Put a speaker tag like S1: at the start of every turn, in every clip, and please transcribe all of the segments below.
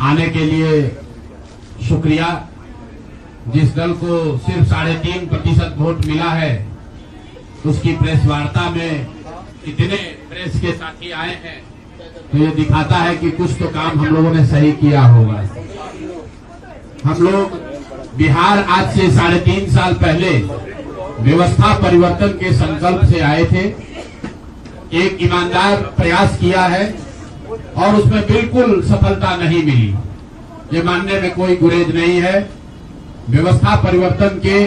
S1: आने के लिए शुक्रिया। जिस दल को सिर्फ 3.5% वोट मिला है, उसकी प्रेस वार्ता में इतने प्रेस के साथी आए हैं, तो ये दिखाता है कि कुछ तो काम हम लोगों ने सही किया होगा। हम लोग बिहार आज से 3.5 साल पहले व्यवस्था परिवर्तन के संकल्प से आए थे। एक ईमानदार प्रयास किया है और उसमें बिल्कुल सफलता नहीं मिली, ये मानने में कोई गुरेज नहीं है। व्यवस्था परिवर्तन के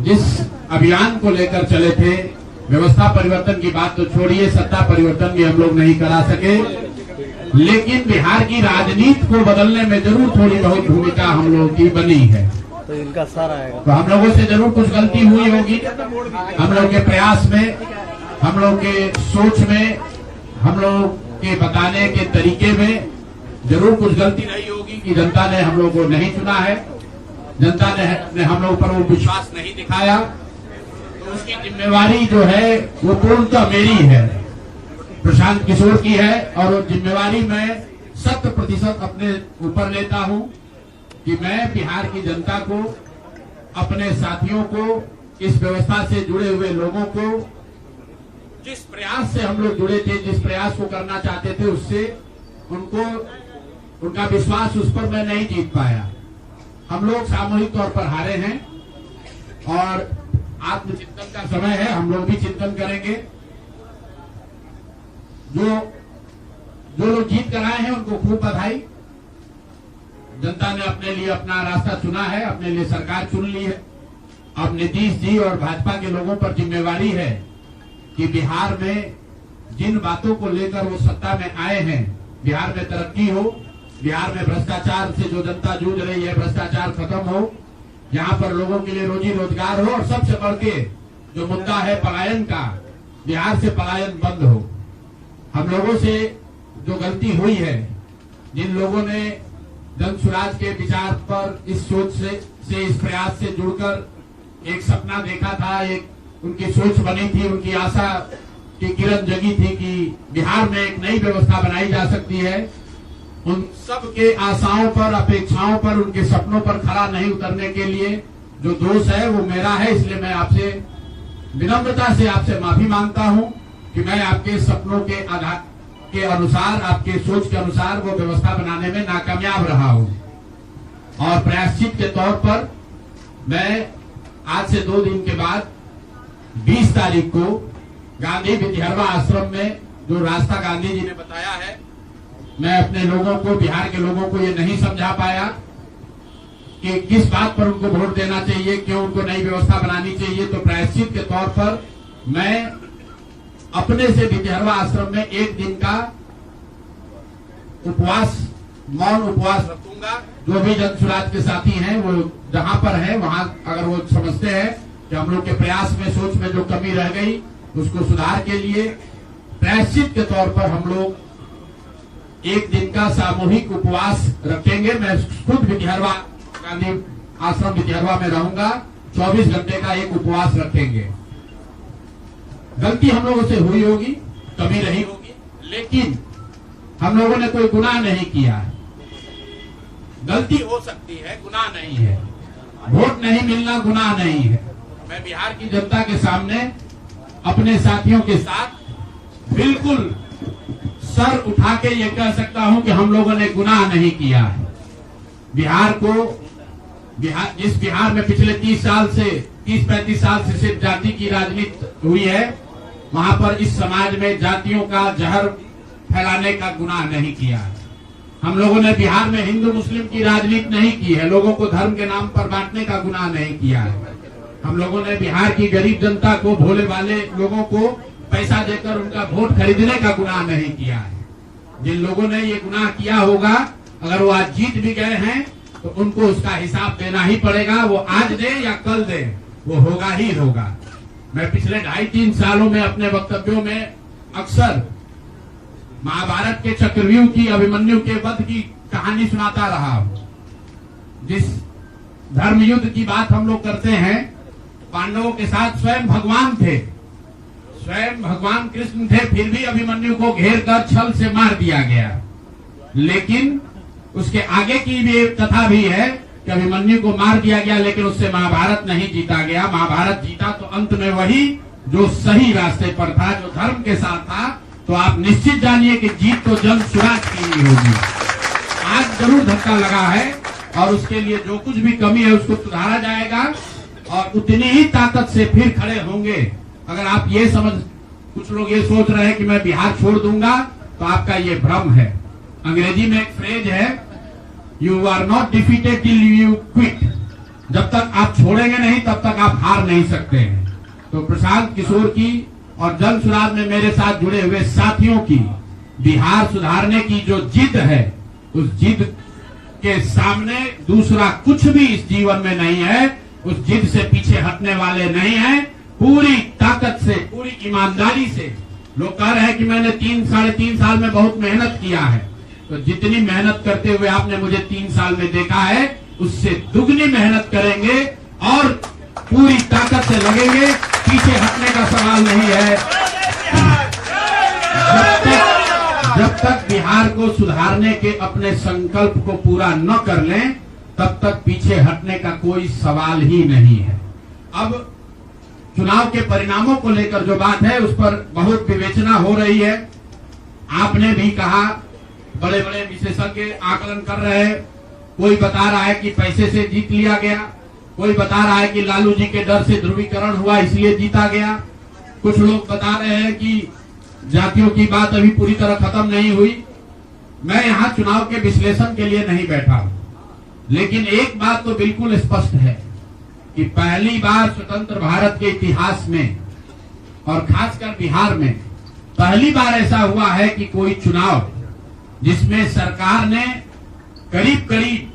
S1: जिस अभियान को लेकर चले थे, व्यवस्था परिवर्तन की बात तो छोड़िए, सत्ता परिवर्तन भी हम लोग नहीं करा सके, लेकिन बिहार की राजनीति को बदलने में जरूर थोड़ी बहुत भूमिका हम लोगों की बनी है।
S2: तो इनका सारा आएगा,
S1: तो हम लोगों से जरूर कुछ गलती हुई होगी। हम लोग के प्रयास में, हम लोग के सोच में, हम लोग के बताने के तरीके में जरूर कुछ गलती रही होगी कि जनता ने हम लोग को नहीं चुना है, जनता ने हम लोग पर वो विश्वास नहीं दिखाया। तो उसकी जिम्मेवारी जो है वो पूर्णतः मेरी है, प्रशांत किशोर की है, और वो जिम्मेवारी मैं 100% अपने ऊपर लेता हूं कि मैं बिहार की जनता को, अपने साथियों को, इस व्यवस्था से जुड़े हुए लोगों को, जिस प्रयास से हम लोग जुड़े थे, जिस प्रयास को करना चाहते थे, उससे उनका विश्वास उस पर मैं नहीं जीत पाया। हम लोग सामूहिक तौर पर हारे हैं और आत्मचिंतन का समय है, हम लोग भी चिंतन करेंगे। जो लोग जीत कर आए हैं उनको खूब बधाई। जनता ने अपने लिए अपना रास्ता चुना है, अपने लिए सरकार चुन ली है। अब नीतीश जी और भाजपा के लोगों पर जिम्मेवारी है कि बिहार में जिन बातों को लेकर वो सत्ता में आए हैं, बिहार में तरक्की हो, बिहार में भ्रष्टाचार से जो जनता जूझ रही है, भ्रष्टाचार खत्म हो, यहाँ पर लोगों के लिए रोजी रोजगार हो, और सबसे बढ़ के जो मुद्दा है पलायन का, बिहार से पलायन बंद हो। हम लोगों से जो गलती हुई है, जिन लोगों ने जन स्वराज के विचार पर इस सोच से इस प्रयास से जुड़कर एक सपना देखा था, एक उनकी सोच बनी थी, उनकी आशा की किरण जगी थी कि बिहार में एक नई व्यवस्था बनाई जा सकती है, उन सब के आशाओं पर, अपेक्षाओं पर, उनके सपनों पर खरा नहीं उतरने के लिए जो दोष है वो मेरा है। इसलिए मैं आपसे विनम्रता से आपसे माफी मांगता हूं कि मैं आपके सपनों के आधार के अनुसार, आपके सोच के अनुसार वो व्यवस्था बनाने में नाकामयाब रहा हूं। और प्रायश्चित के तौर पर मैं आज से 2 दिन के बाद 20 तारीख को गांधी विद्यारवा आश्रम में जो रास्ता गांधी जी ने बताया है, मैं अपने लोगों को, बिहार के लोगों को ये नहीं समझा पाया कि किस बात पर उनको वोट देना चाहिए, क्यों उनको नई व्यवस्था बनानी चाहिए। तो प्रायश्चित के तौर पर मैं अपने से विद्यारवा आश्रम में 1 दिन का उपवास, मौन उपवास रखूंगा। जो भी जन स्वराज के साथी हैं वो जहां पर है वहां, अगर वो समझते हैं कि हम लोग के प्रयास में, सोच में जो कमी रह गई, उसको सुधार के लिए प्रायश्चित के तौर पर हम लोग 1 दिन का सामूहिक उपवास रखेंगे। मैं खुद विद्यारवा, गांधी आश्रम विद्यारवा में रहूंगा, 24 घंटे का एक उपवास रखेंगे। गलती हम लोगों से हुई होगी, कमी रही होगी, लेकिन हम लोगों ने कोई गुनाह नहीं किया है। गलती हो सकती है, गुनाह नहीं है। वोट नहीं मिलना गुनाह नहीं है। मैं बिहार की जनता के सामने अपने साथियों के साथ बिल्कुल सर उठा के ये कह सकता हूं कि हम लोगों ने गुनाह नहीं किया है। जिस बिहार में पिछले 30-35 साल से सिर्फ जाति की राजनीति हुई है, वहां पर इस समाज में जातियों का जहर फैलाने का गुनाह नहीं किया है। हम लोगों ने बिहार में हिंदू मुस्लिम की राजनीति नहीं की है, लोगों को धर्म के नाम पर बांटने का गुनाह नहीं किया है। हम लोगों ने बिहार की गरीब जनता को, भोले वाले लोगों को पैसा देकर उनका वोट खरीदने का गुनाह नहीं किया है। जिन लोगों ने ये गुनाह किया होगा, अगर वो आज जीत भी गए हैं तो उनको उसका हिसाब देना ही पड़ेगा। वो आज दे या कल दे, वो होगा ही होगा। मैं पिछले 2.5-3 सालों में अपने वक्तव्यों में अक्सर महाभारत के चक्रव्यूह की, अभिमन्यु के वध की कहानी सुनाता रहा हूं। जिस धर्म युद्ध की बात हम लोग करते हैं, पांडवों के साथ स्वयं भगवान थे, स्वयं भगवान कृष्ण थे, फिर भी अभिमन्यु को घेर कर छल से मार दिया गया। लेकिन उसके आगे की भी एक कथा भी है कि अभिमन्यु को मार दिया गया, लेकिन उससे महाभारत नहीं जीता गया। महाभारत जीता तो अंत में वही जो सही रास्ते पर था, जो धर्म के साथ था। तो आप निश्चित जानिए कि जीत तो जन स्वराज की ही होगी। आज जरूर धक्का लगा है और उसके लिए जो कुछ भी कमी है उसको सुधारा जाएगा और उतनी ही ताकत से फिर खड़े होंगे। अगर आप ये कुछ लोग ये सोच रहे हैं कि मैं बिहार छोड़ दूंगा, तो आपका ये भ्रम है। अंग्रेजी में एक फ्रेज है, you are not defeated till you quit. जब तक आप छोड़ेंगे नहीं तब तक आप हार नहीं सकते हैं। तो प्रशांत किशोर की और जन सुराज में मेरे साथ जुड़े हुए साथियों की बिहार सुधारने की जो जिद है, उस जिद के सामने दूसरा कुछ भी इस जीवन में नहीं है। उस जिद से पीछे हटने वाले नहीं है। पूरी ताकत से, पूरी ईमानदारी से। लोग कह रहे हैं कि मैंने 3-3.5 साल में बहुत मेहनत किया है। तो जितनी मेहनत करते हुए आपने मुझे 3 साल में देखा है, उससे दुगनी मेहनत करेंगे और पूरी ताकत से लगेंगे। पीछे हटने का सवाल नहीं है। जब तक बिहार को सुधारने के अपने संकल्प को पूरा न कर लें, तब तक पीछे हटने का कोई सवाल ही नहीं है। अब चुनाव के परिणामों को लेकर जो बात है, उस पर बहुत विवेचना हो रही है। आपने भी कहा, बड़े बड़े विशेषज्ञ आकलन कर रहे हैं। कोई बता रहा है कि पैसे से जीत लिया गया, कोई बता रहा है कि लालू जी के डर से ध्रुवीकरण हुआ इसलिए जीता गया। कुछ लोग बता रहे हैं कि जातियों की बात अभी पूरी तरह खत्म नहीं हुई। मैं यहाँ चुनाव के विश्लेषण के लिए नहीं बैठा हूँ, लेकिन एक बात तो बिल्कुल स्पष्ट है कि पहली बार स्वतंत्र भारत के इतिहास में और खासकर बिहार में पहली बार ऐसा हुआ है कि कोई चुनाव जिसमें सरकार ने करीब करीब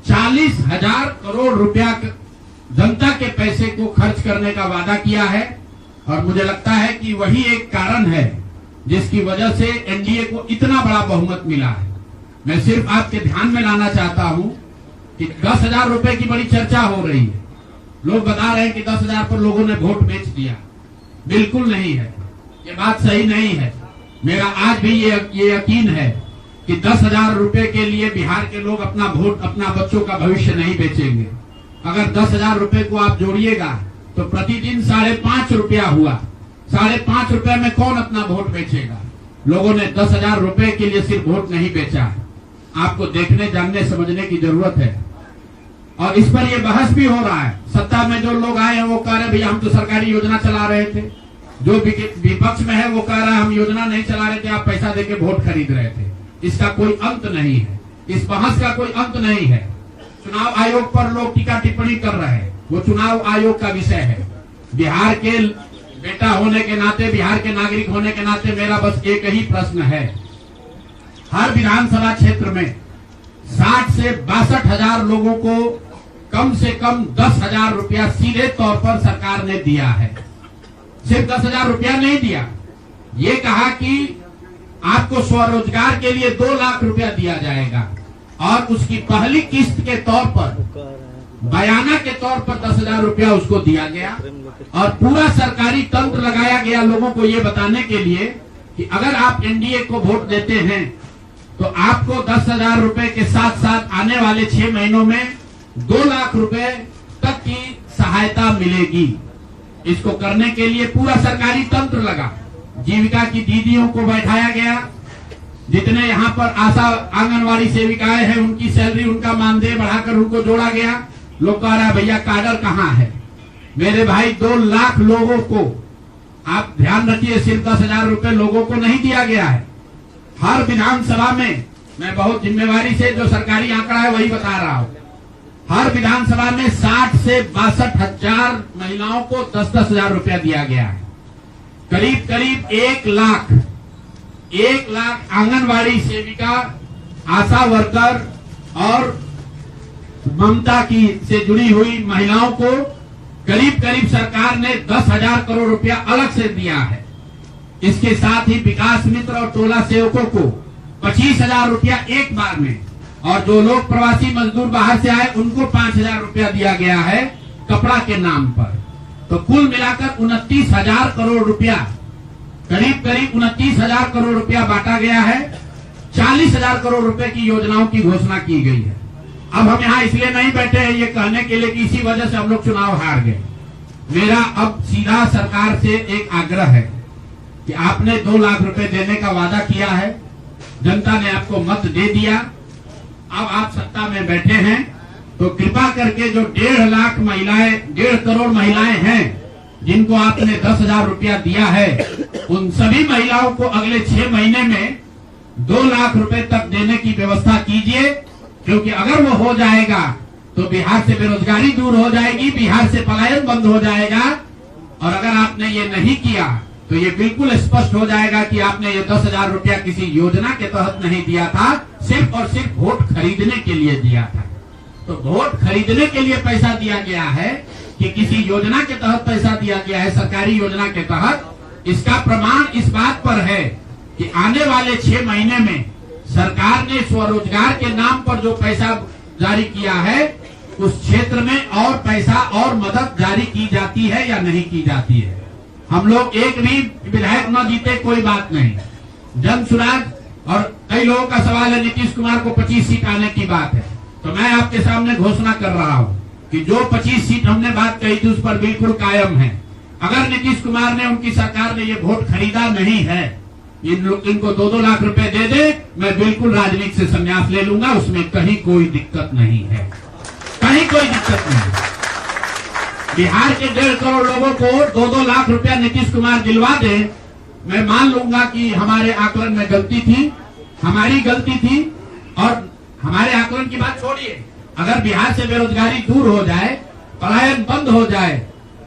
S1: 40,000 करोड़ रुपया जनता के पैसे को खर्च करने का वादा किया है। और मुझे लगता है कि वही एक कारण है जिसकी वजह से एनडीए को इतना बड़ा बहुमत मिला है। मैं सिर्फ आपके ध्यान में लाना चाहता हूं कि 10,000 रुपए की बड़ी चर्चा हो रही है। लोग बता रहे हैं कि 10,000 पर लोगों ने वोट बेच दिया। बिल्कुल नहीं है, ये बात सही नहीं है। मेरा आज भी ये यकीन है कि 10,000 रुपए के लिए बिहार के लोग अपना वोट, अपना बच्चों का भविष्य नहीं बेचेंगे। अगर 10,000 रुपए को आप जोड़िएगा तो प्रतिदिन 5.5 रुपया हुआ। 5.5 रुपए में कौन अपना वोट बेचेगा? लोगों ने 10,000 रुपए के लिए सिर्फ वोट नहीं बेचा है। आपको देखने, जानने, समझने की जरूरत है। और इस पर ये बहस भी हो रहा है। सत्ता में जो लोग आए हैं वो कह रहे भैया हम तो सरकारी योजना चला रहे थे। जो विपक्ष में है वो कह रहा है हम योजना नहीं चला रहे थे, आप पैसा देके वोट खरीद रहे थे। इसका कोई अंत नहीं है, इस बहस का कोई अंत नहीं है। चुनाव आयोग पर लोग टीका टिप्पणी कर रहे हैं, वो चुनाव आयोग का विषय है। बिहार के बेटा होने के नाते, बिहार के नागरिक होने के नाते मेरा बस एक ही प्रश्न है। हर विधानसभा क्षेत्र में 60 से 62,000 लोगों को कम से कम 10,000 रुपया सीधे तौर पर सरकार ने दिया है। सिर्फ 10,000 रुपया नहीं दिया, ये कहा कि आपको स्वरोजगार के लिए 2 लाख रुपया दिया जाएगा और उसकी पहली किस्त के तौर पर, बयाना के तौर पर 10,000 रुपया उसको दिया गया। और पूरा सरकारी तंत्र लगाया गया लोगों को ये बताने के लिए कि अगर आप एनडीए को वोट देते हैं तो आपको 10,000 रुपए के साथ साथ आने वाले 6 महीनों में 2 लाख रुपए तक की सहायता मिलेगी। इसको करने के लिए पूरा सरकारी तंत्र लगा। जीविका की दीदियों को बैठाया गया। जितने यहाँ पर आशा आंगनवाड़ी सेविकाएं हैं उनकी सैलरी, उनका मानदेय बढ़ाकर उनको जोड़ा गया। लोग कह रहा है भैया काडर कहाँ है? मेरे भाई 2 लाख लोगों को, आप ध्यान रखिए, सिर्फ 10,000 रुपए लोगों को नहीं दिया गया है। हर विधानसभा में, मैं बहुत जिम्मेवारी से जो सरकारी आंकड़ा है वही बता रहा हूँ, हर विधानसभा में 60 से 62,000 महिलाओं को 10,000 रुपया दिया गया है। करीब करीब 1 लाख आंगनवाड़ी सेविका, आशा वर्कर और ममता की से जुड़ी हुई महिलाओं को करीब करीब सरकार ने 10,000 करोड़ रुपया अलग से दिया है। इसके साथ ही विकास मित्र और टोला सेवकों को 25,000 रुपया एक बार में, और जो लोग प्रवासी मजदूर बाहर से आए उनको 5,000 रुपया दिया गया है कपड़ा के नाम पर। तो कुल मिलाकर 29,000 करोड़ रुपया, करीब करीब 29,000 करोड़ रुपया बांटा गया है। 40,000 करोड़ रुपए की योजनाओं की घोषणा की गई है। अब हम यहाँ इसलिए नहीं बैठे हैं ये कहने के लिए कि इसी वजह से हम लोग चुनाव हार गए। मेरा अब सीधा सरकार से एक आग्रह है कि आपने 2 लाख रुपए देने का वादा किया है, जनता ने आपको मत दे दिया, अब आप सत्ता में बैठे हैं, तो कृपा करके जो 1.5 लाख महिलाएं, 1.5 करोड़ महिलाएं हैं जिनको आपने 10,000 रुपया दिया है, उन सभी महिलाओं को अगले 6 महीने में 2 लाख रुपए तक देने की व्यवस्था कीजिए, क्योंकि अगर वो हो जाएगा तो बिहार से बेरोजगारी दूर हो जाएगी, बिहार से पलायन बंद हो जाएगा। और अगर आपने ये नहीं किया तो ये बिल्कुल स्पष्ट हो जाएगा कि आपने ये 10,000 रुपया किसी योजना के तहत नहीं दिया था, सिर्फ और सिर्फ वोट खरीदने के लिए दिया था। तो वोट खरीदने के लिए पैसा दिया गया है कि किसी योजना के तहत पैसा दिया गया है, सरकारी योजना के तहत, इसका प्रमाण इस बात पर है कि आने वाले 6 महीने में सरकार ने स्वरोजगार के नाम पर जो पैसा जारी किया है, उस क्षेत्र में और पैसा और मदद जारी की जाती है या नहीं की जाती है। हम लोग एक भी विधायक न जीते कोई बात नहीं, जन सुराज। और कई लोगों का सवाल है नीतीश कुमार को 25 सीट आने की बात है, तो मैं आपके सामने घोषणा कर रहा हूं कि जो 25 सीट हमने बात कही थी उस पर बिल्कुल कायम है। अगर नीतीश कुमार ने, उनकी सरकार ने ये वोट खरीदा नहीं है, इनको 2-2 लाख रुपए दे दे, मैं बिल्कुल राजनीति से संन्यास ले लूंगा, उसमें कहीं कोई दिक्कत नहीं है, कहीं कोई दिक्कत नहीं। बिहार के 1.5 करोड़ लोगों को 2-2 लाख रुपया नीतीश कुमार दिलवा दे, मैं मान लूंगा कि हमारे आकलन में गलती थी, हमारी गलती थी। और हमारे आकलन की बात छोड़िए, अगर बिहार से बेरोजगारी दूर हो जाए, पलायन बंद हो जाए,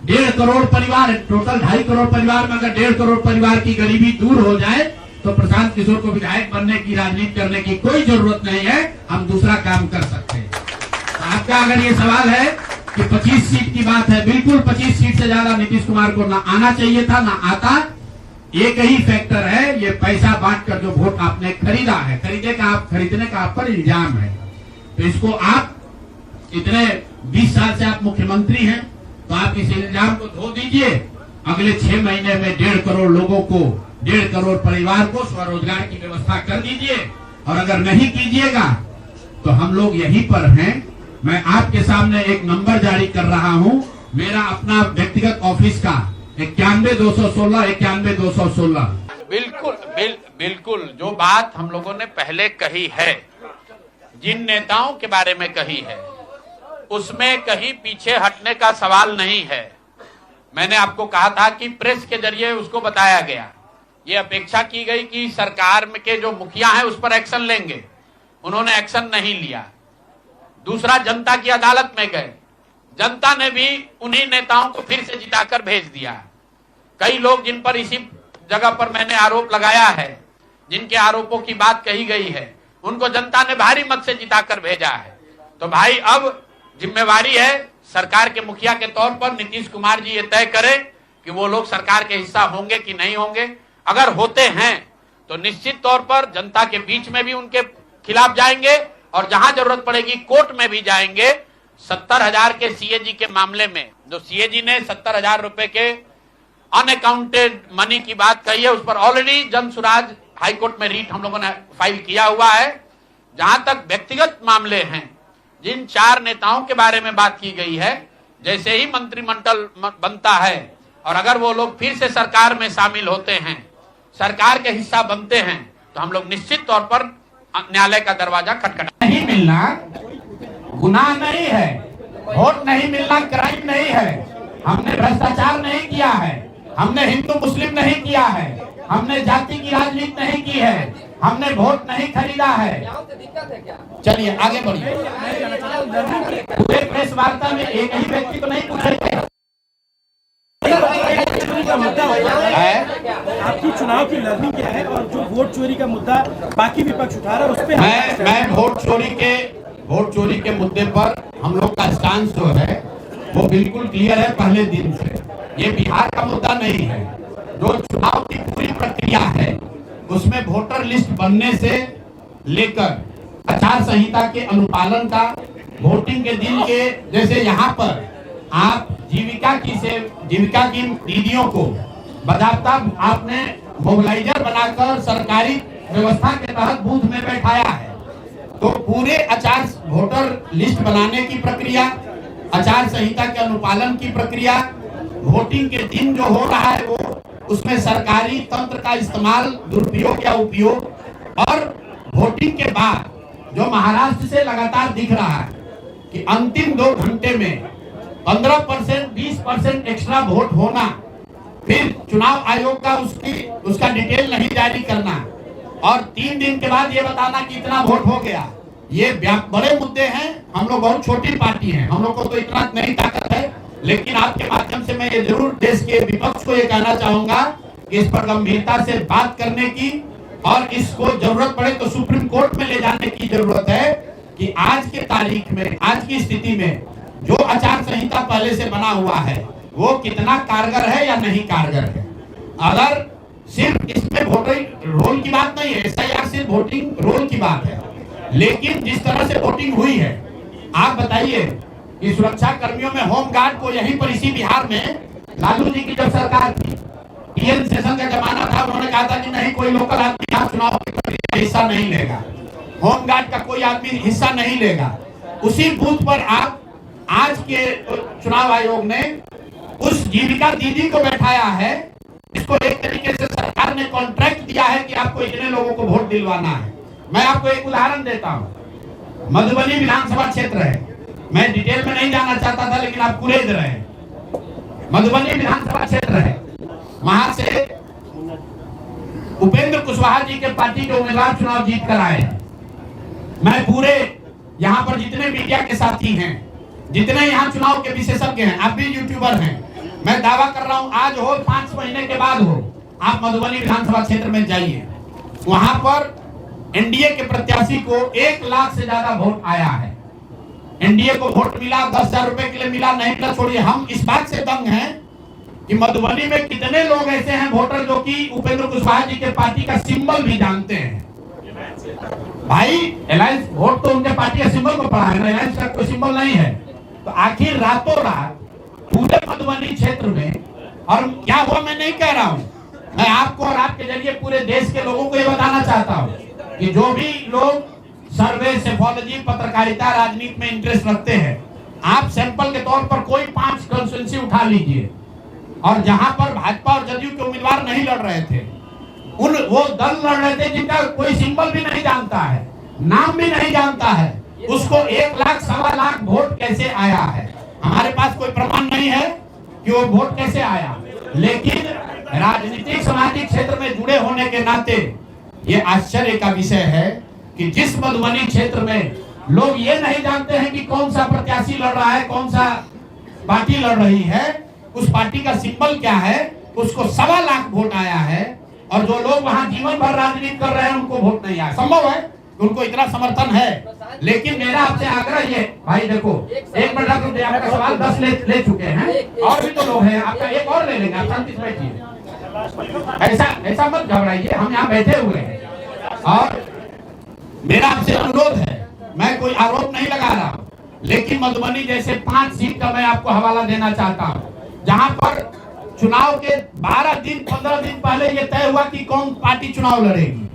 S1: 1.5 करोड़ परिवार, टोटल 2.5 करोड़ परिवार में अगर 1.5 करोड़ परिवार की गरीबी दूर हो जाए, तो प्रशांत किशोर को विधायक बनने की, राजनीति करने की कोई जरूरत नहीं है, हम दूसरा काम कर सकते हैं। आपका अगर ये सवाल है कि 25 सीट की बात है, बिल्कुल 25 सीट से ज्यादा नीतीश कुमार को ना आना चाहिए था, ना आता। एक ही फैक्टर है, ये पैसा बांटकर जो वोट आपने खरीदा है, खरीदने का आप पर इल्जाम है। तो इसको आप इतने 20 साल से आप मुख्यमंत्री हैं, तो आप इस इल्जाम को धो दीजिए। अगले 6 महीने में 1.5 करोड़ लोगों को, 1.5 करोड़ परिवार को स्वरोजगार की व्यवस्था कर दीजिए। और अगर नहीं कीजिएगा तो हम लोग यहीं पर हैं। मैं आपके सामने एक नंबर जारी कर रहा हूं, मेरा अपना व्यक्तिगत ऑफिस का 91-216, 91-216।
S2: बिल्कुल जो बात हम लोगों ने पहले कही है, जिन नेताओं के बारे में कही है, उसमें कहीं पीछे हटने का सवाल नहीं है। मैंने आपको कहा था कि प्रेस के जरिए उसको बताया गया, ये अपेक्षा की गई कि सरकार के जो मुखिया हैं उस पर एक्शन लेंगे, उन्होंने एक्शन नहीं लिया। दूसरा, जनता की अदालत में गए, जनता ने भी उन्हीं नेताओं को फिर से जिताकर भेज दिया। कई लोग जिन पर इसी जगह पर मैंने आरोप लगाया है, जिनके आरोपों की बात कही गई है, उनको जनता ने भारी मत से जिताकर भेजा है। तो भाई अब जिम्मेवारी है सरकार के मुखिया के तौर पर नीतीश कुमार जी ये तय करें कि वो लोग सरकार के हिस्सा होंगे कि नहीं होंगे। अगर होते हैं तो निश्चित तौर पर जनता के बीच में भी उनके खिलाफ जाएंगे और जहां जरूरत पड़ेगी कोर्ट में भी जाएंगे। 70,000 के सीएजी के मामले में जो सीएजी ने 70,000 रुपए के अनअकाउंटेड मनी की बात कही है, उस पर ऑलरेडी जन सुराज हाईकोर्ट में रीट हम लोगों ने फाइल किया हुआ है। जहां तक व्यक्तिगत मामले हैं, जिन 4 नेताओं के बारे में बात की गई है, जैसे ही मंत्रिमंडल बनता है और अगर वो लोग फिर से सरकार में शामिल होते हैं, सरकार के हिस्सा बनते हैं, तो हम लोग निश्चित तौर पर न्यायालय का दरवाजा खटखटा।
S1: नहीं मिलना गुनाह नहीं है, वोट नहीं मिलना क्राइम नहीं है, हमने भ्रष्टाचार नहीं किया है, हमने हिंदू मुस्लिम नहीं किया है, हमने जाति की राजनीति नहीं की है, हमने वोट नहीं खरीदा है। चलिए आगे बढ़िए। पूरे प्रेस वार्ता में एक ही व्यक्ति को नहीं पूछेंगे।
S3: आपकी चुनाव की लड़नी क्या है और जो वोट चोरी का मुद्दा बाकी विपक्ष उठा रहा है उस पे
S1: मैं वोट चोरी के मुद्दे पर हम लोग का स्टांस जो है वो बिल्कुल क्लियर है पहले दिन से। ये बिहार का मुद्दा नहीं है। जो चुनाव की पूरी प्रक्रिया है उसमें वोटर लिस्ट बनने से लेकर आचार संहिता के अनुपालन का, वोटिंग के दिन के, जैसे यहाँ पर आप जीविका की दीदियों को बाकायदा आपने मोबिलाइजर बनाकर सरकारी व्यवस्था के तहत बूथ में बैठाया है। तो पूरे आचार वोटर लिस्ट बनाने की प्रक्रिया, आचार संहिता के अनुपालन की प्रक्रिया, वोटिंग के दिन जो हो रहा है वो, उसमें सरकारी तंत्र का इस्तेमाल, दुरुपयोग या उपयोग, और वोटिंग के बाद जो महाराष्ट्र से लगातार दिख रहा है कि अंतिम 2 घंटे में 15%, 20% एक्स्ट्रा वोट होना, फिर चुनाव आयोग का उसका डिटेल नहीं जारी करना, और 3 दिन के बाद ये बताना कि इतना वोट हो गया। ये बड़े मुद्दे हैं। हम लोग बहुत छोटी पार्टी हैं, हम लोग को तो इतना नहीं ताकत है, लेकिन आपके माध्यम से मैं ये जरूर देश के विपक्ष को ये कहना चाहूंगा कि इस पर गंभीरता से बात करने की, और इसको जरूरत पड़े तो सुप्रीम कोर्ट में ले जाने की जरूरत है कि आज के तारीख में, आज की स्थिति में जो आचार संहिता पहले से बना हुआ है वो कितना कारगर है या नहीं कारगर है। अगर सिर्फ इसमें वोटिंग रोल की बात नहीं है, एसआईआर सिर्फ वोटिंग रोल की बात है, लेकिन जिस तरह से वोटिंग हुई है, आप बताइए कि सुरक्षा कर्मियों में होम गार्ड को यहीं पर इसी बिहार में लालू जी की जब सरकार थी, पीएम सेशन का जमाना था, उन्होंने कहा था कि नहीं कोई लोकल आदमी यहाँ चुनाव की प्रक्रिया में हिस्सा नहीं लेगा, होम गार्ड का कोई आदमी हिस्सा नहीं लेगा। उसी बूथ पर आप आज के चुनाव आयोग ने उस जीविका दीदी को बैठाया है, इसको एक तरीके से सरकार ने कॉन्ट्रैक्ट दिया है कि आपको इतने लोगों को वोट दिलवाना है। मैं आपको एक उदाहरण देता हूं, मधुबनी विधानसभा क्षेत्र है, मैं डिटेल में नहीं जाना चाहता था लेकिन आप कुरेद रहे हैं। मधुबनी विधानसभा क्षेत्र है, वहां से उपेंद्र कुशवाहा जी के पार्टी के उम्मीदवार चुनाव जीत कर आए हैं। मैं पूरे यहाँ पर जितने मीडिया के साथी हैं, जितने यहाँ चुनाव के विशेषज्ञ हैं, आप भी यूट्यूबर हैं, मैं दावा कर रहा हूं आज हो 5 महीने के बाद हो, आप मधुबनी विधानसभा क्षेत्र में जाइए, वहां पर एनडीए के प्रत्याशी को 1 लाख से ज्यादा वोट आया है। एनडीए को वोट मिला, 10,000 रुपए के लिए मिला, नहीं मिला छोड़िए, हम इस बात से दंग हैं कि मधुबनी में कितने लोग ऐसे हैं वोटर जो कि उपेंद्र कुशवाहा जी के पार्टी का सिंबल भी जानते हैं। भाई अलायंस वोट तो उनके पार्टी के सिंबल को पड़ा है ना, अलायंस का कोई सिंबल नहीं है। तो आखिर रातों रात पूरे मधुबनी क्षेत्र में, और क्या हुआ मैं नहीं कह रहा हूं, मैं आपको और आपके जरिए पूरे देश के लोगों को ये बताना चाहता हूं कि जो भी लोग सर्वे, सेफोलॉजी, पत्रकारिता, राजनीति में इंटरेस्ट रखते हैं, आप सैंपल के तौर पर कोई 5 कंस्टिट्यूएंसी उठा लीजिए, और जहां पर भाजपा और जदयू के उम्मीदवार नहीं लड़ रहे थे, वो दल लड़ रहे थे जिनका कोई सिंबल भी नहीं जानता है, नाम भी नहीं जानता है, उसको 1 लाख, 1.25 लाख वोट कैसे आया है? हमारे पास कोई प्रमाण नहीं है कि वो वोट कैसे आया, लेकिन राजनीतिक सामाजिक क्षेत्र में जुड़े होने के नाते ये आश्चर्य का विषय है कि जिस मधुबनी क्षेत्र में लोग ये नहीं जानते हैं कि कौन सा प्रत्याशी लड़ रहा है, कौन सा पार्टी लड़ रही है, उस पार्टी का सिंबल क्या है, उसको 1.25 लाख वोट आया है, और जो लोग वहां जीवन भर राजनीति कर रहे हैं उनको वोट नहीं आया। संभव है उनको इतना समर्थन है, लेकिन मेरा आपसे आग्रह ये, भाई देखो 1 मिनट आपका सवाल 10 ले चुके हैं, और भी तो लोग हैं, आपका एक और ले लेंगे, आप शांति से बैठिए, ऐसा मत घबराइए, हम यहाँ बैठे हुए हैं। और मेरा आपसे अनुरोध है, मैं कोई आरोप नहीं लगा रहा हूं, लेकिन मधुबनी जैसे 5 सीट का मैं आपको हवाला देना चाहता हूं, जहां पर चुनाव के 12 दिन 15 दिन पहले ये तय हुआ कि कौन पार्टी चुनाव लड़ेगी,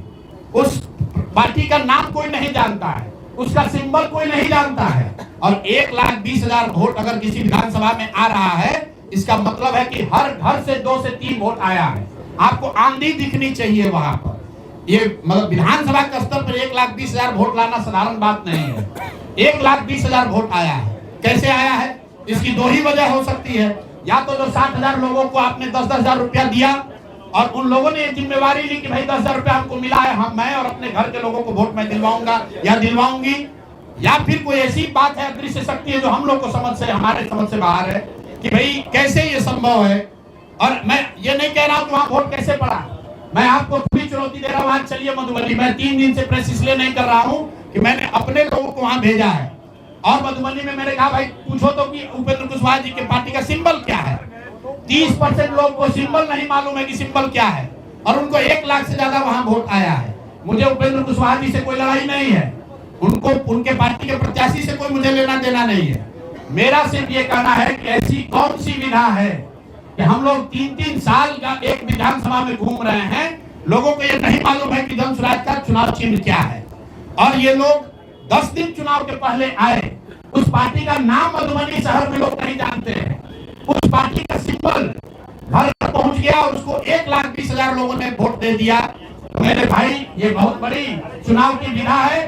S1: उस पार्टी का नाम कोई नहीं जानता है, उसका सिंबल कोई नहीं जानता है, और 1,20,000 वोट अगर किसी विधानसभा में आ रहा है, इसका मतलब है कि हर घर से 2 से 3 वोट आया है। आपको आंधी दिखनी चाहिए वहां पर। ये मतलब विधानसभा के स्तर पर 1,20,000 वोट लाना साधारण बात नहीं है। 1,20,000 वोट आया है, कैसे आया है? इसकी 2 ही वजह हो सकती है, या तो जो 60,000 लोगों को आपने 10,000 रुपया दिया और उन लोगों ने ये जिम्मेवारी ली कि भाई 10,000 रुपया हमको मिला है, हम मैं और अपने घर के लोगों को वोट में दिलवाऊंगा या दिलवाऊंगी, या फिर कोई ऐसी बात है, अदृश्य शक्ति है जो हम लोग को हमारे समझ से बाहर है कि भाई कैसे ये संभव है। और मैं ये नहीं कह रहा हूं कि वहां वोट कैसे पड़ा, मैं आपको भी चुनौती दे रहा हूं, आज चलिए मधुबनी। मैं 3 दिन से प्रेस इसलिए नहीं कर रहा हूं कि मैंने अपने लोगों को वहां भेजा है, और मधुबनी में मैंने कहा भाई पूछो तो कि उपेंद्र कुशवाहा जी के पार्टी का सिंबल क्या है। 30% लोग को सिंबल नहीं मालूम है कि सिंबल क्या है, और उनको 1 लाख से ज्यादा वहां वोट आया है। मुझे उपेंद्र कुशवाहा जी से कोई लड़ाई नहीं है, उनको उनके पार्टी के प्रत्याशी से कोई मुझे लेना देना नहीं है। मेरा सिर्फ ये कहना है कि ऐसी कौन सी विधा है कि हम लोग 3-3 साल का एक विधानसभा में घूम रहे हैं, लोगों को ये नहीं मालूम है कि जन स्वराज का चुनाव चिन्ह क्या है। और ये लोग 10 दिन चुनाव के पहले आए, उस पार्टी का नाम मधुबनी शहर में लोग नहीं जानते हैं, उस पार्टी का सिंबल घर घर पहुंच गया और उसको 1,20,000 लोगों ने वोट दे दिया। तो मेरे भाई, ये बहुत बड़ी चुनाव की विधा है।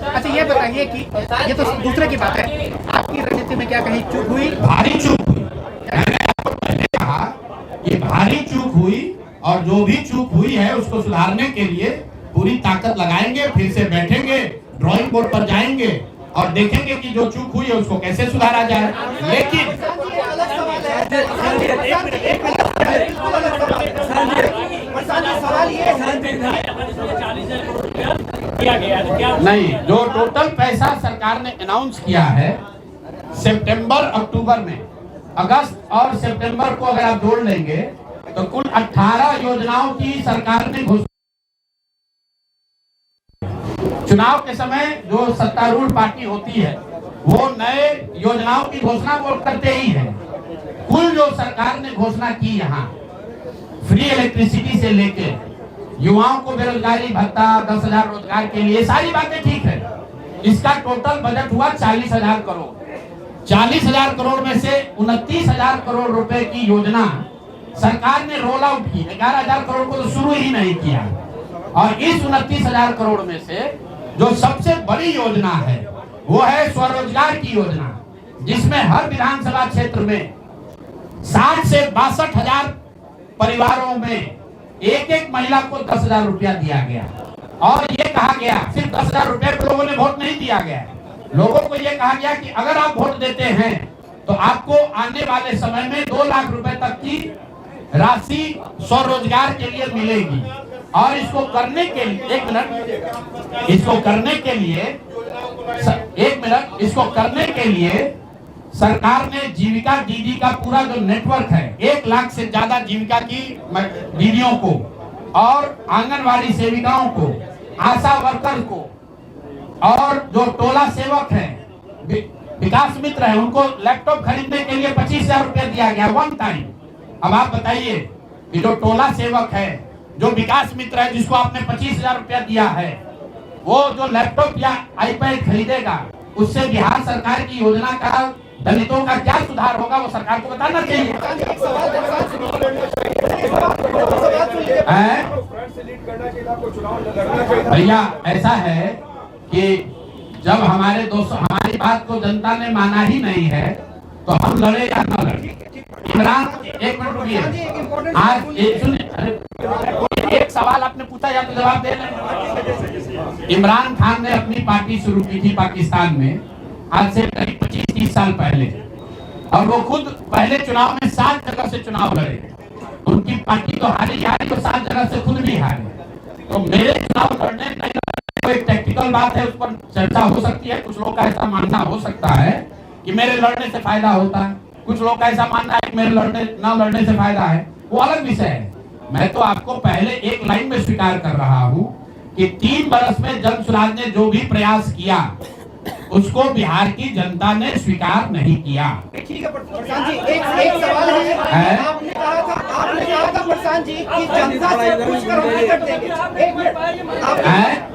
S4: अच्छा ये बताइए कि ये तो दूसरे की बात है, आपकी रणनीति में क्या कहीं चूक हुई?
S1: भारी चूक हुई। मैंने आपको पहले कहा कि भारी चूक हुई, और जो भी चूक हुई है उसको सुधारने के लिए पूरी ताकत लगाएंगे, फिर से बैठेंगे, ड्राइंग बोर्ड पर जाएंगे और देखेंगे कि जो चूक हुई है उसको कैसे सुधारा जाए। लेकिन नहीं, जो टोटल पैसा सरकार ने अनाउंस किया है सितंबर अक्टूबर में, अगस्त और सितंबर को अगर आप जोड़ लेंगे तो कुल 18 योजनाओं की सरकार ने घोषणा। चुनाव के समय जो सत्तारूढ़ पार्टी होती है वो नए योजनाओं की घोषणा वो करते ही है। कुल जो सरकार ने घोषणा की यहाँ, फ्री इलेक्ट्रिसिटी से लेके युवाओं को बेरोजगारी भत्ता, 10,000 रोजगार के लिए, सारी बातें ठीक है। इसका टोटल बजट हुआ 40,000 करोड़। 40,000 करोड़ में से 29,000 करोड़ रुपए की योजना सरकार ने रोल आउट की। 11,000 करोड़ को तो शुरू ही नहीं किया। और इस 29,000 करोड़ में से जो सबसे बड़ी योजना है वो है स्वरोजगार की योजना, जिसमें हर विधानसभा क्षेत्र में 60 से 62,000 परिवारों में एक एक महिला को 10,000 रुपया दिया गया। और ये कहा गया, सिर्फ 10,000 रुपए को लोगों ने वोट नहीं दिया गया, लोगों को ये कहा गया कि अगर आप वोट देते हैं तो आपको आने वाले समय में 2 लाख रुपए तक की राशि स्वरोजगार के लिए मिलेगी। और इसको करने के लिए इसको करने के लिए सरकार ने जीविका दीदी का पूरा जो नेटवर्क है, 1 लाख से ज्यादा जीविका की दीदियों को और आंगनवाड़ी सेविकाओं को, आशा वर्कर को और जो टोला सेवक है, विकास मित्र है, उनको लैपटॉप खरीदने के लिए 25,000 रुपया दिया गया वन टाइम। अब आप बताइए कि जो टोला सेवक है, जो विकास मित्र है, जिसको आपने 25,000 रुपया दिया है, वो जो लैपटॉप या आईपैड खरीदेगा, उससे बिहार सरकार की योजना का दलितों का क्या सुधार होगा वो सरकार को बताना चाहिए। भैया ऐसा है कि जब हमारे दोस्तों हमारी बात को जनता ने माना ही नहीं है तो हम लड़े या न लड़े। इमरान, एक मिनट रुकिए, आज एक सवाल आपने पूछा या तो जवाब दे लें। इमरान खान ने अपनी पार्टी शुरू की थी पाकिस्तान में आज से करीब 25-30 साल पहले, और वो खुद पहले चुनाव में 7 जगह से चुनाव लड़े। उनकी पार्टी तो हारी, तो 7 जगह से खुद भी हारे। तो मेरे चुनाव लड़ने नहीं, एक टेक्निकल बात है, उस पर चर्चा हो सकती है। कुछ लोग का ऐसा मानना हो सकता है कि मेरे लड़ने से फायदा होता है, कुछ लोग का ऐसा मानना है कि मेरे लड़ने से फायदा है, वो अलग विषय है। मैं तो आपको पहले एक लाइन में स्वीकार कर रहा हूं कि 3 बरस में जन स्वराज ने जो भी प्रयास किया उसको बिहार की जनता ने स्वीकार नहीं किया।
S4: ठीक है प्रशांत जी, एक सवाल है। आपने कहा था प्रशांत जी कि जनता से पूछकर हम टिकट देंगे। एक मिनट,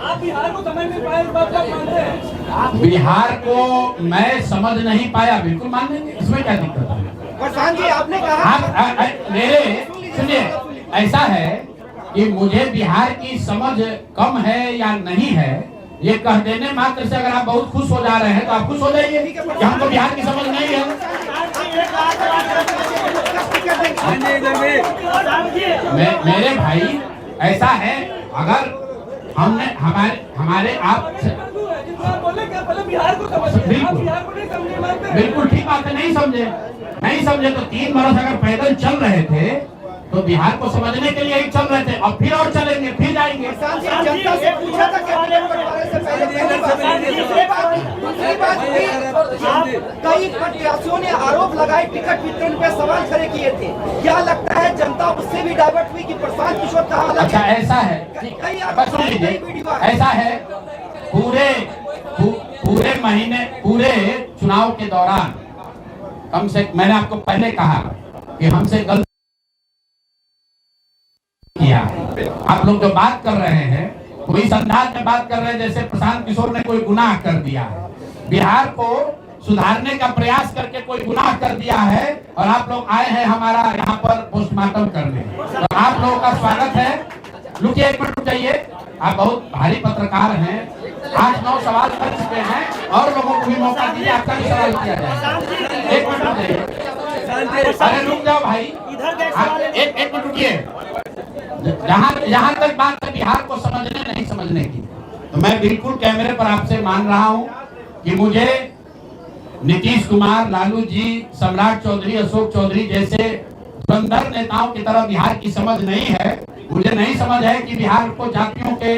S4: आप बिहार को समझ नहीं पाए, इस बात को मानते हैं?
S1: बिहार को मैं समझ नहीं पाया, बिल्कुल मान लेंगे, इसमें क्या दिक्कत है?
S4: प्रशांत जी आपने कहा,
S1: मेरे सुनिए, ऐसा है कि मुझे बिहार की समझ कम है या नहीं है, ये कह देने मात्र से अगर आप बहुत खुश हो जा रहे हैं तो आप खुश हो जाइए कि हमको बिहार की समझ नहीं है। मेरे भाई ऐसा है, अगर हमने हमारे आप बिल्कुल ठीक बात है, नहीं समझे तो 3 बरस अगर पैदल चल रहे थे तो बिहार को समझने के लिए ही चल रहे थे, अब फिर और चलेंगे, फिर जाएंगे।
S4: जनता से पूछा था कैबिनेट बंटवारे से पहले। कई प्रत्याशियों ने आरोप लगाए, टिकट वितरण पे सवाल खड़े किए थे। क्या लगता है जनता उससे भी डाइवर्ट हुई कि प्रशांत किशोर का हाल?
S1: अच्छा ऐसा है, ऐसा है, पूरे महीने, पूरे चुनाव के दौरान कम से, मैंने आपको पहले कहा कि हमसे गलती
S2: आप लोग जो बात कर रहे हैं वो इस अंदाज में बात कर रहे हैं जैसे प्रशांत किशोर ने कोई गुनाह कर दिया है, बिहार को सुधारने का प्रयास करके कोई गुनाह कर दिया है और आप लोग आए हैं हमारा यहाँ पर पोस्टमार्टम करने। तो आप लोगों का स्वागत है। रुकिए एक मिनट रुक जाइए, आप बहुत भारी पत्रकार हैं, 8-9 सवाल कर चुके हैं और लोगों को भी मौका दीजिए, आपका भी सवाल किया जाए। एक मिनट रुक जाइए, अरे रुक जाओ भाई, एक मिनट रुकिए। जहाँ तक बात है बिहार को समझने नहीं समझने की, तो मैं बिल्कुल कैमरे पर आपसे मान रहा हूँ कि मुझे नीतीश कुमार, लालू जी, सम्राट चौधरी, अशोक चौधरी जैसे धुरंधर नेताओं की तरह बिहार की समझ नहीं है। मुझे नहीं समझ है कि बिहार को जातियों के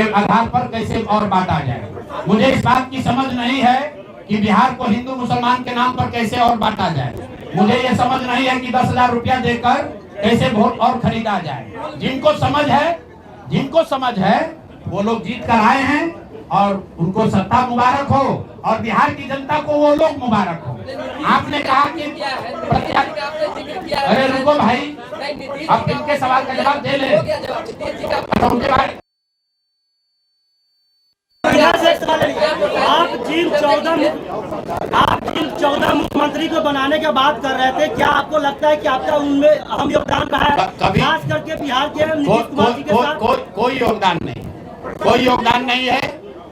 S2: आधार पर कैसे और बांटा जाए। मुझे इस बात की समझ नहीं है कि बिहार को हिंदू मुसलमान के नाम पर कैसे और बांटा जाए। मुझे ये समझ नहीं है कि 10,000 रुपया देकर कैसे वोट और खरीदा जाए। जिनको समझ है वो लोग जीत कर आए हैं और उनको सत्ता मुबारक हो और बिहार की जनता को वो लोग मुबारक हो। आपने कहा कि अरे रुको भाई, अब इनके सवाल का जवाब दे ले।
S3: आप जिन 14 मुख्यमंत्री को बनाने की बात कर रहे थे, क्या आपको लगता है कि आपका उनमें अहम योगदान रहा है? खास करके बिहार के नीतीश कुमार जी के साथ कोई
S2: योगदान नहीं है।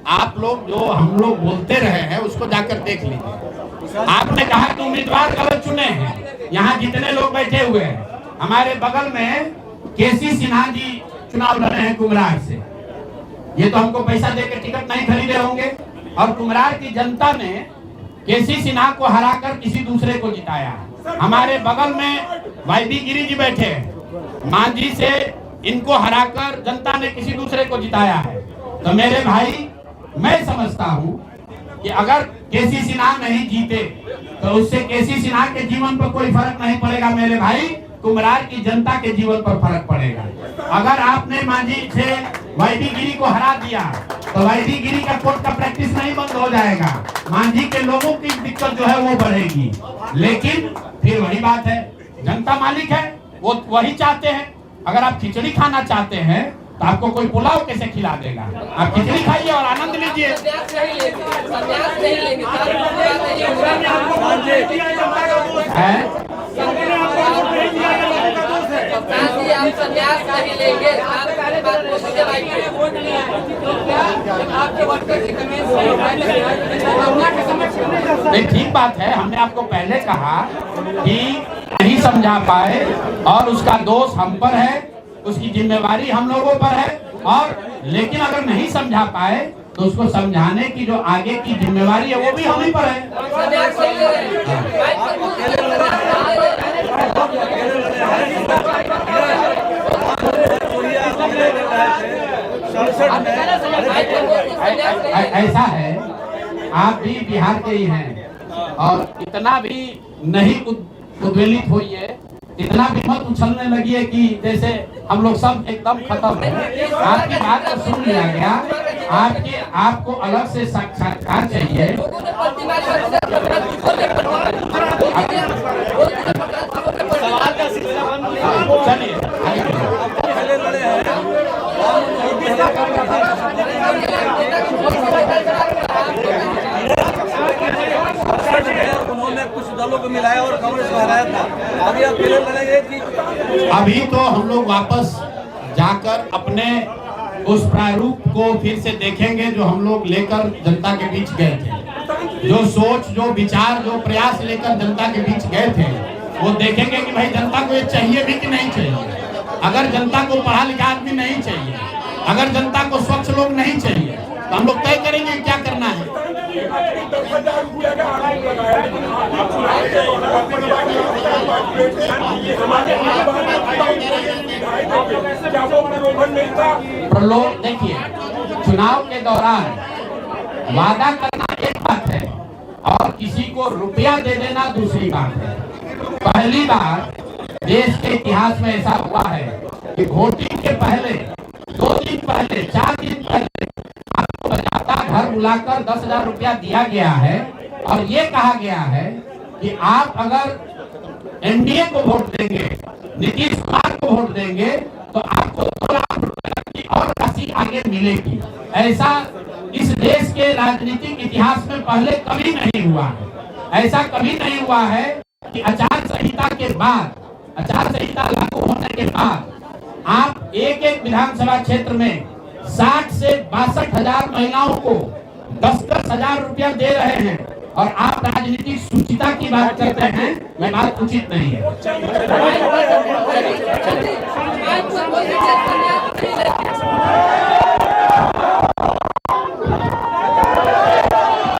S2: आप लोग जो हम लोग बोलते रहे हैं उसको जाकर देख लीजिए। आपने कहा कि उम्मीदवार गलत चुने हैं। यहाँ जितने लोग बैठे हुए हैं, हमारे बगल में केसी सिन्हा जी चुनाव लड़े हैं कुम्हरार से। ये तो हमको पैसा देकर टिकट नहीं खरीदे होंगे और कुम्हरार की जनता ने केसी सिन्हा को हराकर किसी दूसरे को जिताया। हमारे बगल में वाईबी गिरी जी बैठे हैं, मांझी से इनको हराकर जनता ने किसी दूसरे को जिताया है। तो मेरे भाई, मैं समझता हूँ कि अगर केसी सिन्हा नहीं जीते तो उससे केसी सिन्हा के जीवन पर कोई फर्क नहीं पड़ेगा मेरे भाई, कुम्हरार की जनता के जीवन पर फर्क पड़ेगा। अगर आपने मांझी से वाईबी गिरी को हरा दिया तो वाईबी गिरी का कोर्ट का प्रैक्टिस नहीं बंद हो जाएगा, मांझी के लोगों की दिक्कत जो है वो बढ़ेगी। लेकिन फिर वही बात है, जनता मालिक है, वो वही चाहते हैं। अगर आप खिचड़ी खाना चाहते हैं तो आपको कोई पुलाव कैसे खिला देगा? आप खिचड़ी खाइए और आनंद लीजिए। नहीं, ठीक बात है। हमने आपको पहले कहा कि नहीं समझा पाए और उसका दोष हम पर है, उसकी जिम्मेवारी हम लोगों पर है। और लेकिन अगर नहीं समझा पाए तो उसको समझाने की जो आगे की जिम्मेवारी है वो भी हम ही पर है। ऐसा है, आप भी बिहार के ही हैं और इतना भी नहीं उद्वेलित होइए, इतना भी मत उछलने लगिए कि जैसे हम लोग सब एकदम खत्म है। आपकी बात को सुन लिया गया, आपको अलग से साक्षात्कार चाहिए। चलिए
S5: उन्होंने कुछ दलों को मिलाया और कांग्रेस को हराया था। अभी आप फिर लड़ेंगे कि
S2: अभी तो हम लोग वापस जाकर अपने उस प्रारूप को फिर से देखेंगे जो हम लोग लेकर जनता के बीच गए थे। जो सोच, जो विचार, जो प्रयास लेकर जनता के बीच गए थे वो देखेंगे कि भाई जनता को ये चाहिए भी कि नहीं चाहिए। अगर जनता को पढ़ा लिखा आदमी नहीं चाहिए, अगर जनता को स्वच्छ लोग नहीं चाहिए तो हम लोग तय करेंगे क्या करना है। प्रलोभ, देखिए, चुनाव के दौरान वादा करना एक बात है और किसी को रुपया दे देना दूसरी बात है। पहली बार देश के इतिहास में ऐसा हुआ है कि वोटिंग के पहले 2 दिन पहले, 4 दिन पहले आपको बजाता घर बुलाकर 10,000 रुपया दिया गया है और ये कहा गया है कि आप अगर एनडीए को वोट देंगे, नीतीश कुमार को वोट देंगे तो आपको 2 लाख रुपए की और राशि आगे मिलेगी। ऐसा इस देश के राजनीतिक इतिहास में पहले कभी नहीं हुआ है। ऐसा कभी नहीं हुआ है कि आचार संहिता के बाद, आचार संहिता लागू होने के बाद आप एक एक विधानसभा क्षेत्र में 60 से 62 हजार महिलाओं को 10-10 हजार रुपया दे रहे हैं और आप राजनीतिक सुचिता की बात करते हैं। ये बात उचित नहीं है।